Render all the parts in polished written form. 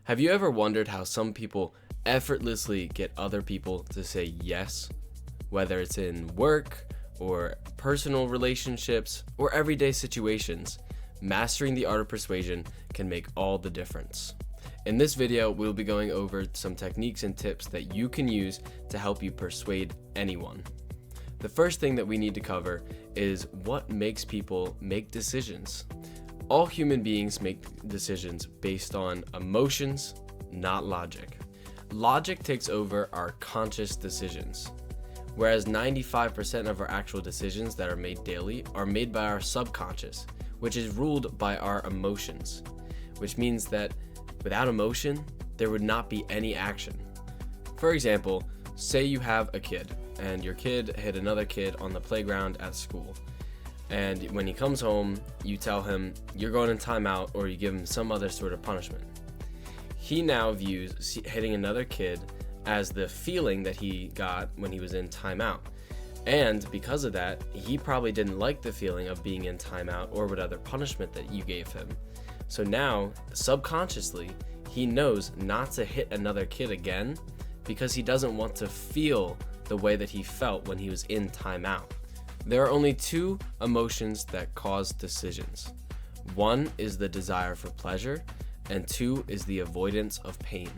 Have you ever wondered how some people effortlessly get other people to say yes? Whether it's in work or personal relationships or everyday situations, mastering the art of persuasion can make all the difference. In this video, we'll be going over some techniques and tips that you can use to help you persuade anyone. The first thing that we need to cover is what makes people make decisions. All human beings make decisions based on emotions, not logic. Logic takes over our conscious decisions, whereas 95% of our actual decisions that are made daily are made by our subconscious, which is ruled by our emotions, which means that without emotion, there would not be any action. For example, say you have a kid, and your kid hit another kid on the playground at school. And when he comes home, you tell him you're going in timeout, or you give him some other sort of punishment. He now views hitting another kid as the feeling that he got when he was in timeout. And because of that, he probably didn't like the feeling of being in timeout or whatever punishment that you gave him. So now, subconsciously, he knows not to hit another kid again because he doesn't want to feel the way that he felt when he was in timeout. There are only two emotions that cause decisions. One is the desire for pleasure, and two is the avoidance of pain.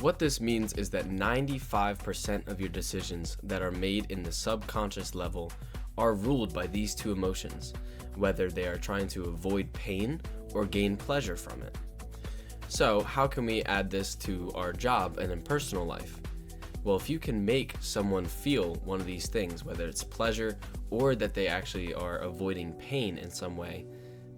What this means is that 95% of your decisions that are made in the subconscious level are ruled by these two emotions, whether they are trying to avoid pain or gain pleasure from it. So, how can we add this to our job and in personal life? Well, if you can make someone feel one of these things, whether it's pleasure or that they actually are avoiding pain in some way,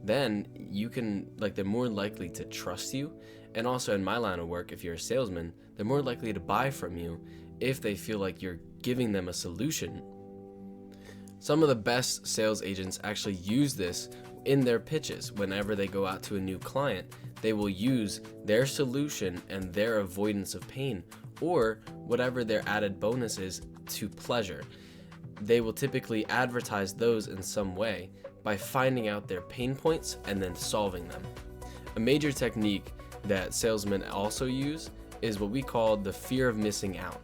then you can, they're more likely to trust you. And also in my line of work, if you're a salesman, they're more likely to buy from you if they feel like you're giving them a solution. Some of the best sales agents actually use this in their pitches. Whenever they go out to a new client, they will use their solution and their avoidance of pain, or whatever their added bonus is, to pleasure. They will typically advertise those in some way by finding out their pain points and then solving them. A major technique that salesmen also use is what we call the fear of missing out,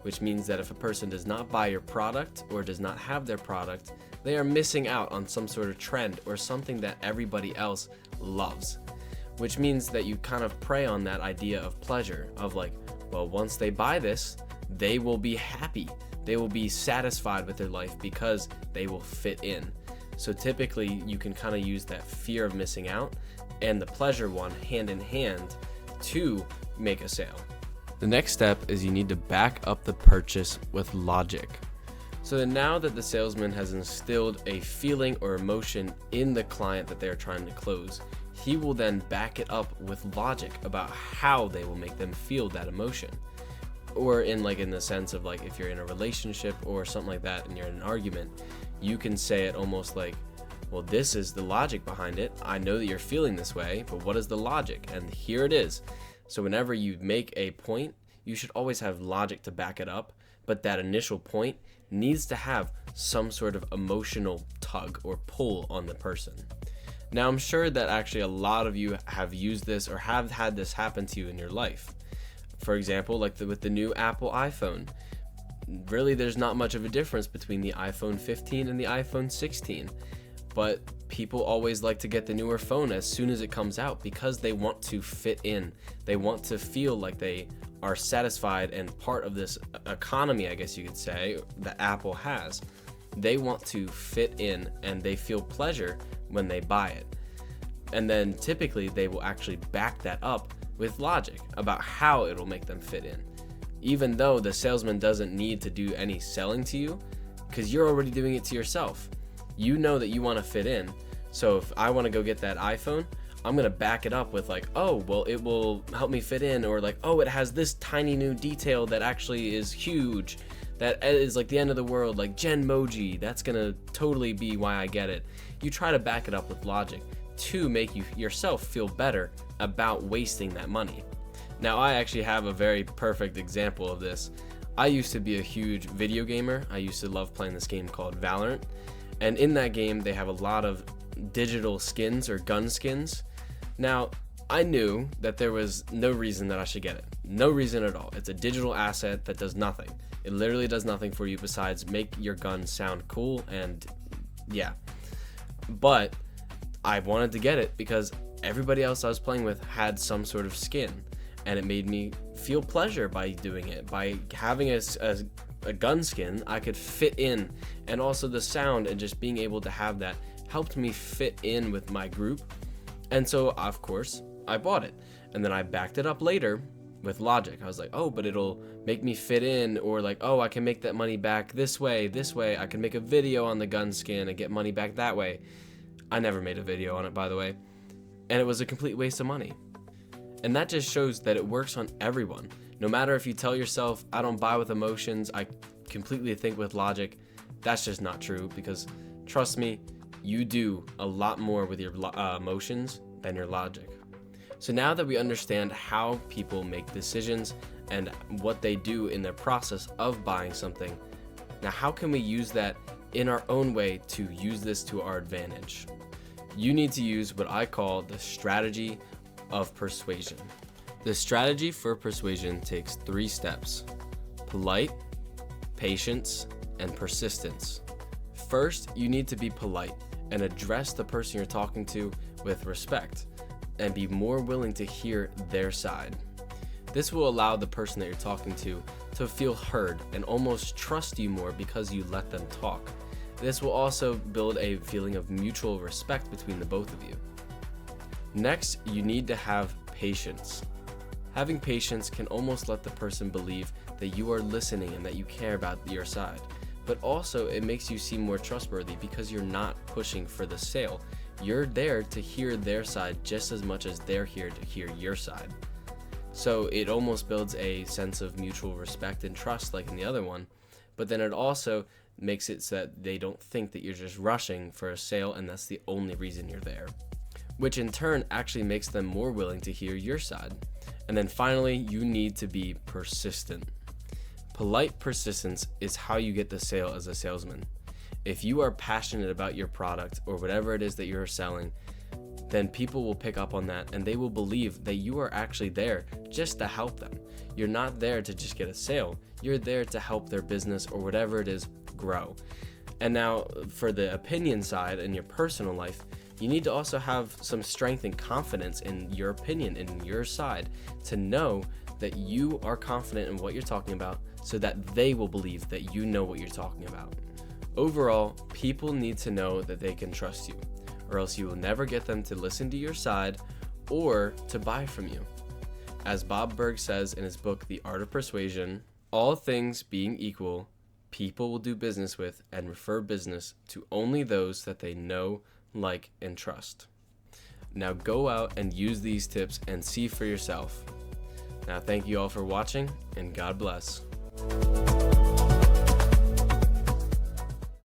which means that if a person does not buy your product or does not have their product, they are missing out on some sort of trend or something that everybody else loves, which means that you kind of prey on that idea of pleasure of well, once they buy this, they will be happy. They will be satisfied with their life because they will fit in. So typically you can kind of use that fear of missing out and the pleasure one hand in hand to make a sale. The next step is you need to back up the purchase with logic. So that now that the salesman has instilled a feeling or emotion in the client that they're trying to close, he will then back it up with logic about how they will make them feel that emotion. Or in the sense of if you're in a relationship or something like that and you're in an argument, you can say it almost well, this is the logic behind it. I know that you're feeling this way, but what is the logic? And here it is. So whenever you make a point, you should always have logic to back it up, but that initial point needs to have some sort of emotional tug or pull on the person. Now, I'm sure that actually a lot of you have used this or have had this happen to you in your life. For example, with the new Apple iPhone, really there's not much of a difference between the iPhone 15 and the iPhone 16. But people always like to get the newer phone as soon as it comes out because they want to fit in. They want to feel like they are satisfied and part of this economy, I guess you could say, that Apple has. They want to fit in and they feel pleasure when they buy it. And then typically they will actually back that up with logic about how it'll make them fit in. Even though the salesman doesn't need to do any selling to you because you're already doing it to yourself. You know that you want to fit in. So if I want to go get that iPhone, I'm going to back it up with oh, well, it will help me fit in, or oh, it has this tiny new detail that actually is huge. That is the end of the world, Genmoji. That's going to totally be why I get it. You try to back it up with logic to make you yourself feel better about wasting that money. Now, I actually have a very perfect example of this. I used to be a huge video gamer. I used to love playing this game called Valorant. And in that game, they have a lot of digital skins or gun skins. Now, I knew that there was no reason that I should get it. No reason at all. It's a digital asset that does nothing. It literally does nothing for you besides make your gun sound cool, and yeah. But I wanted to get it because everybody else I was playing with had some sort of skin, and it made me feel pleasure by doing it. By having a gun skin, I could fit in, and also the sound and just being able to have that helped me fit in with my group. And so, of course, I bought it, and then I backed it up later with logic. I was like, oh, but it'll make me fit in, or like, oh, I can make that money back this way. I can make a video on the gun skin and get money back that way. I never made a video on it, by the way, and it was a complete waste of money. And that just shows that it works on everyone. No matter if you tell yourself, I don't buy with emotions, I completely think with logic, that's just not true, because trust me, you do a lot more with your emotions than your logic. So now that we understand how people make decisions and what they do in their process of buying something, now how can we use that in our own way to use this to our advantage? You need to use what I call the strategy of persuasion. The strategy for persuasion takes 3 steps: polite, patience, and persistence. First, you need to be polite and address the person you're talking to with respect and be more willing to hear their side. This will allow the person that you're talking to feel heard and almost trust you more because you let them talk. This will also build a feeling of mutual respect between the both of you. Next, you need to have patience. Having patience can almost let the person believe that you are listening and that you care about your side, but also it makes you seem more trustworthy because you're not pushing for the sale. You're there to hear their side just as much as they're here to hear your side. So it almost builds a sense of mutual respect and trust like in the other one, but then it also makes it so that they don't think that you're just rushing for a sale and that's the only reason you're there, which in turn actually makes them more willing to hear your side. And then finally, you need to be persistent. Polite persistence is how you get the sale as a salesman. If you are passionate about your product or whatever it is that you're selling, then people will pick up on that and they will believe that you are actually there just to help them. You're not there to just get a sale. You're there to help their business or whatever it is grow. And now for the opinion side in your personal life, you need to also have some strength and confidence in your opinion, in your side, to know that you are confident in what you're talking about so that they will believe that you know what you're talking about. Overall, people need to know that they can trust you, or else you will never get them to listen to your side or to buy from you. As Bob Burg says in his book, The Art of Persuasion, all things being equal, people will do business with and refer business to only those that they know, like, and trust. Now go out and use these tips and see for yourself. Now thank you all for watching, and God bless.